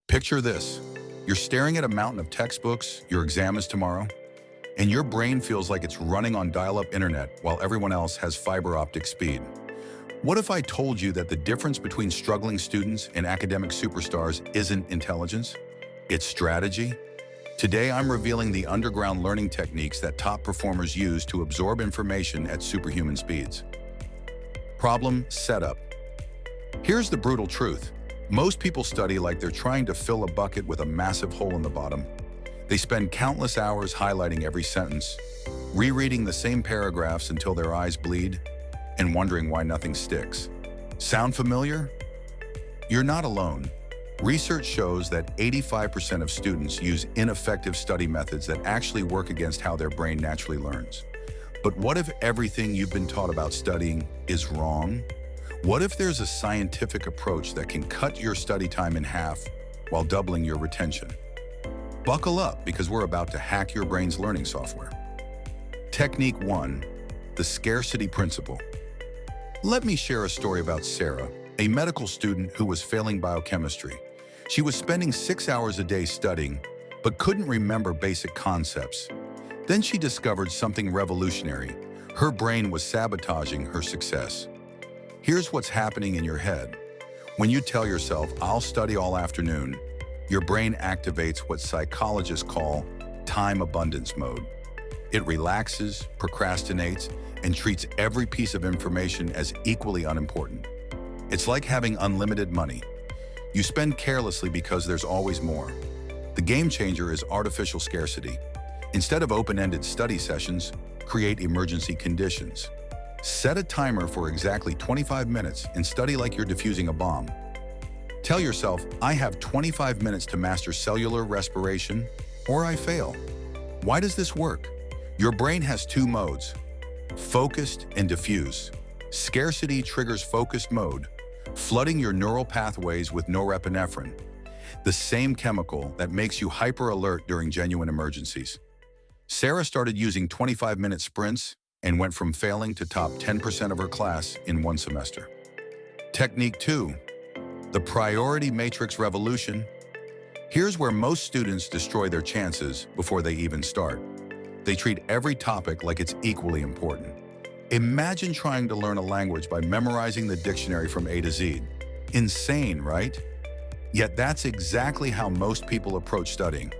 Picture this. You're staring at a mountain of textbooks, your exam is tomorrow, and your brain feels like it's running on dial-up internet while everyone else has fiber optic speed. What if I told you that the difference between struggling students and academic superstars isn't intelligence? It's strategy? Today, I'm revealing the underground learning techniques that top performers use to absorb information at superhuman speeds. Problem setup. Here's the brutal truth. Most people study like they're trying to fill a bucket with a massive hole in the bottom. They spend countless hours highlighting every sentence, rereading the same paragraphs until their eyes bleed, and wondering why nothing sticks. Sound familiar? You're not alone. Research shows that 85% of students use ineffective study methods that actually work against how their brain naturally learns. But what if everything you've been taught about studying is wrong? What if there's a scientific approach that can cut your study time in half while doubling your retention? Buckle up, because we're about to hack your brain's learning software. Technique 1, the Scarcity Principle. Let me share a story about Sarah, a medical student who was failing biochemistry. She was spending 6 hours a day studying, but couldn't remember basic concepts. Then she discovered something revolutionary. Her brain was sabotaging her success. Here's what's happening in your head. When you tell yourself, "I'll study all afternoon," your brain activates what psychologists call time abundance mode. It relaxes, procrastinates, and treats every piece of information as equally unimportant. It's like having unlimited money. You spend carelessly because there's always more. The game changer is artificial scarcity. Instead of open-ended study sessions, create emergency conditions. Set a timer for exactly 25 minutes and study like you're defusing a bomb. Tell yourself, "I have 25 minutes to master cellular respiration, or I fail." Why does this work? Your brain has two modes: focused and diffuse. Scarcity triggers focused mode, flooding your neural pathways with norepinephrine, the same chemical that makes you hyper-alert during genuine emergencies. Sarah started using 25-minute sprints and went from failing to top 10% of her class in one semester. Technique 2, the priority matrix revolution. Here's where most students destroy their chances before they even start. They treat every topic like it's equally important. Imagine trying to learn a language by memorizing the dictionary from A to Z. Insane, right? Yet that's exactly how most people approach studying.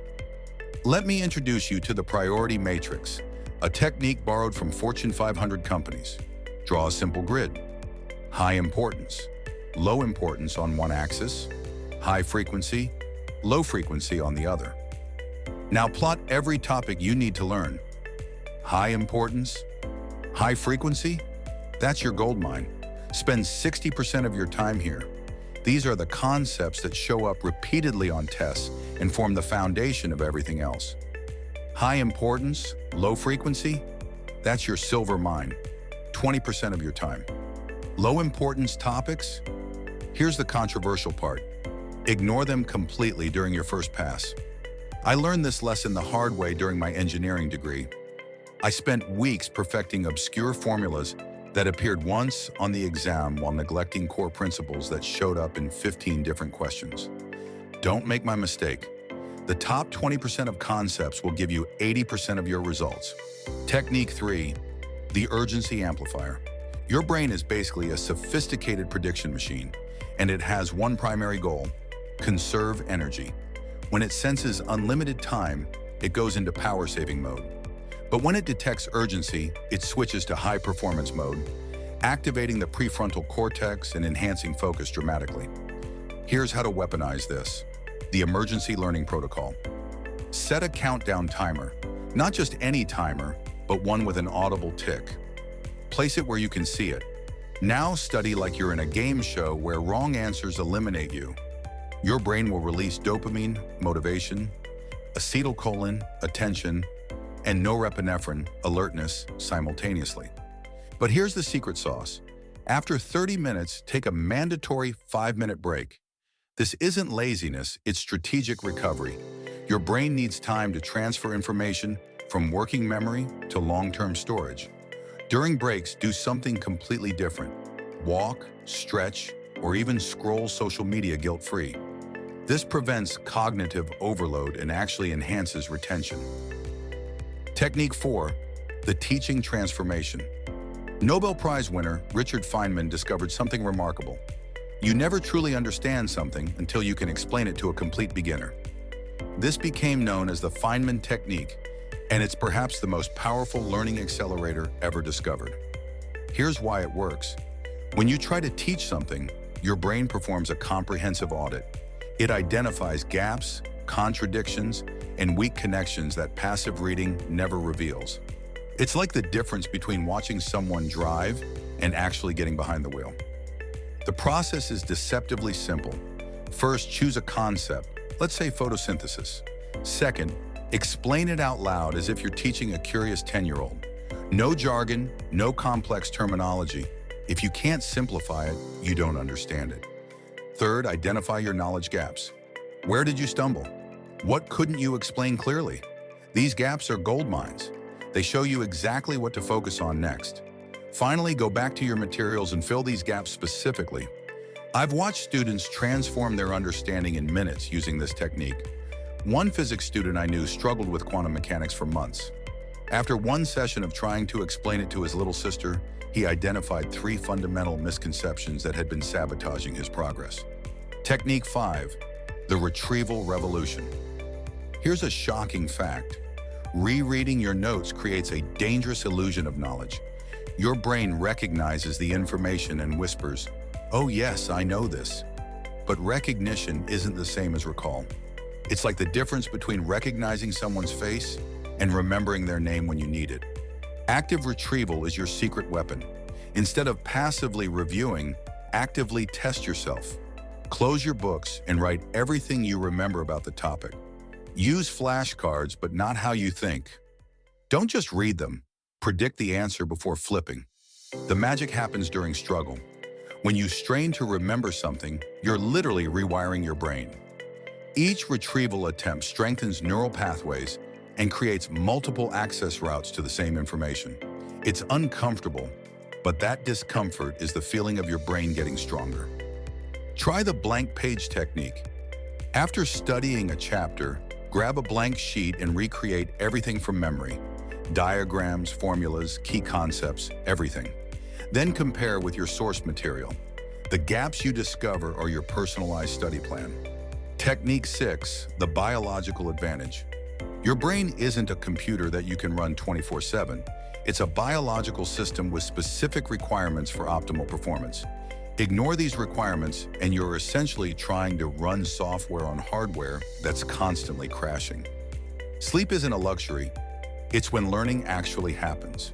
Let me introduce you to the priority matrix, a technique borrowed from Fortune 500 companies. Draw a simple grid. High importance, low importance on one axis, high frequency, low frequency on the other. Now plot every topic you need to learn. High importance, high frequency, that's your gold mine. Spend 60% of your time here. These are the concepts that show up repeatedly on tests and form the foundation of everything else. High importance, low frequency, that's your silver mine, 20% of your time. Low importance topics, here's the controversial part. Ignore them completely during your first pass. I learned this lesson the hard way during my engineering degree. I spent weeks perfecting obscure formulas that appeared once on the exam while neglecting core principles that showed up in 15 different questions. Don't make my mistake. The top 20% of concepts will give you 80% of your results. Technique 3, the Urgency Amplifier. Your brain is basically a sophisticated prediction machine, and it has one primary goal: conserve energy. When it senses unlimited time, it goes into power-saving mode. But when it detects urgency, it switches to high-performance mode, activating the prefrontal cortex and enhancing focus dramatically. Here's how to weaponize this: the emergency learning protocol. Set a countdown timer, not just any timer, but one with an audible tick. Place it where you can see it. Now study like you're in a game show where wrong answers eliminate you. Your brain will release dopamine, motivation, acetylcholine, attention, and norepinephrine, alertness, simultaneously. But here's the secret sauce. After 30 minutes, take a mandatory 5-minute break. This isn't laziness, it's strategic recovery. Your brain needs time to transfer information from working memory to long-term storage. During breaks, do something completely different. Walk, stretch, or even scroll social media guilt-free. This prevents cognitive overload and actually enhances retention. Technique 4, the teaching transformation. Nobel Prize winner Richard Feynman discovered something remarkable. You never truly understand something until you can explain it to a complete beginner. This became known as the Feynman technique, and it's perhaps the most powerful learning accelerator ever discovered. Here's why it works. When you try to teach something, your brain performs a comprehensive audit. It identifies gaps, contradictions, and weak connections that passive reading never reveals. It's like the difference between watching someone drive and actually getting behind the wheel. The process is deceptively simple. First, choose a concept, let's say photosynthesis. Second, explain it out loud as if you're teaching a curious 10-year-old. No jargon, no complex terminology. If you can't simplify it, you don't understand it. Third, identify your knowledge gaps. Where did you stumble? What couldn't you explain clearly? These gaps are gold mines. They show you exactly what to focus on next. Finally, go back to your materials and fill these gaps specifically. I've watched students transform their understanding in minutes using this technique. One physics student I knew struggled with quantum mechanics for months. After one session of trying to explain it to his little sister, he identified 3 fundamental misconceptions that had been sabotaging his progress. Technique 5, the retrieval revolution. Here's a shocking fact. Rereading your notes creates a dangerous illusion of knowledge. Your brain recognizes the information and whispers, "Oh yes, I know this." But recognition isn't the same as recall. It's like the difference between recognizing someone's face and remembering their name when you need it. Active retrieval is your secret weapon. Instead of passively reviewing, actively test yourself. Close your books and write everything you remember about the topic. Use flashcards, but not how you think. Don't just read them. Predict the answer before flipping. The magic happens during struggle. When you strain to remember something, you're literally rewiring your brain. Each retrieval attempt strengthens neural pathways and creates multiple access routes to the same information. It's uncomfortable, but that discomfort is the feeling of your brain getting stronger. Try the blank page technique. After studying a chapter, grab a blank sheet and recreate everything from memory. Diagrams, formulas, key concepts, everything. Then compare with your source material. The gaps you discover are your personalized study plan. Technique 6, the biological advantage. Your brain isn't a computer that you can run 24/7. It's a biological system with specific requirements for optimal performance. Ignore these requirements and you're essentially trying to run software on hardware that's constantly crashing. Sleep isn't a luxury. It's when learning actually happens.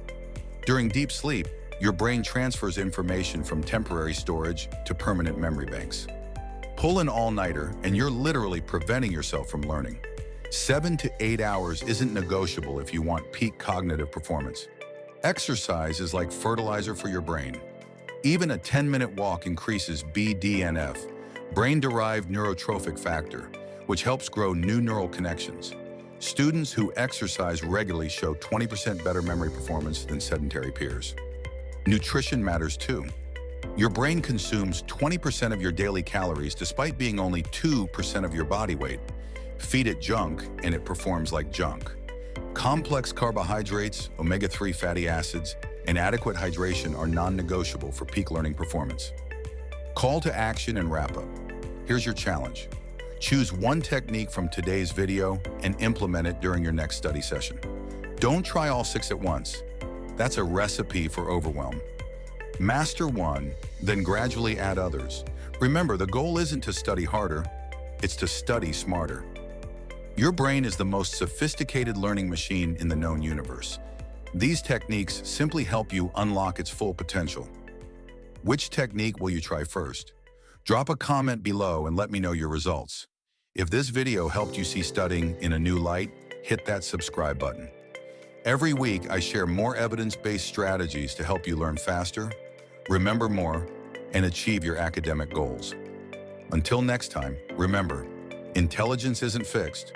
During deep sleep, your brain transfers information from temporary storage to permanent memory banks. Pull an all-nighter and you're literally preventing yourself from learning. 7 to 8 hours isn't negotiable if you want peak cognitive performance. Exercise is like fertilizer for your brain. Even a 10-minute walk increases BDNF, brain-derived neurotrophic factor, which helps grow new neural connections. Students who exercise regularly show 20% better memory performance than sedentary peers. Nutrition matters too. Your brain consumes 20% of your daily calories despite being only 2% of your body weight. Feed it junk and it performs like junk. Complex carbohydrates, omega-3 fatty acids, and adequate hydration are non-negotiable for peak learning performance. Call to action and wrap up. Here's your challenge. Choose one technique from today's video and implement it during your next study session. Don't try all 6 at once. That's a recipe for overwhelm. Master one, then gradually add others. Remember, the goal isn't to study harder, it's to study smarter. Your brain is the most sophisticated learning machine in the known universe. These techniques simply help you unlock its full potential. Which technique will you try first? Drop a comment below and let me know your results. If this video helped you see studying in a new light, hit that subscribe button. Every week, I share more evidence-based strategies to help you learn faster, remember more, and achieve your academic goals. Until next time, remember, intelligence isn't fixed,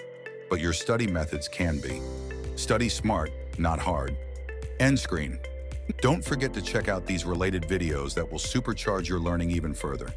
but your study methods can be. Study smart, not hard. End screen. Don't forget to check out these related videos that will supercharge your learning even further.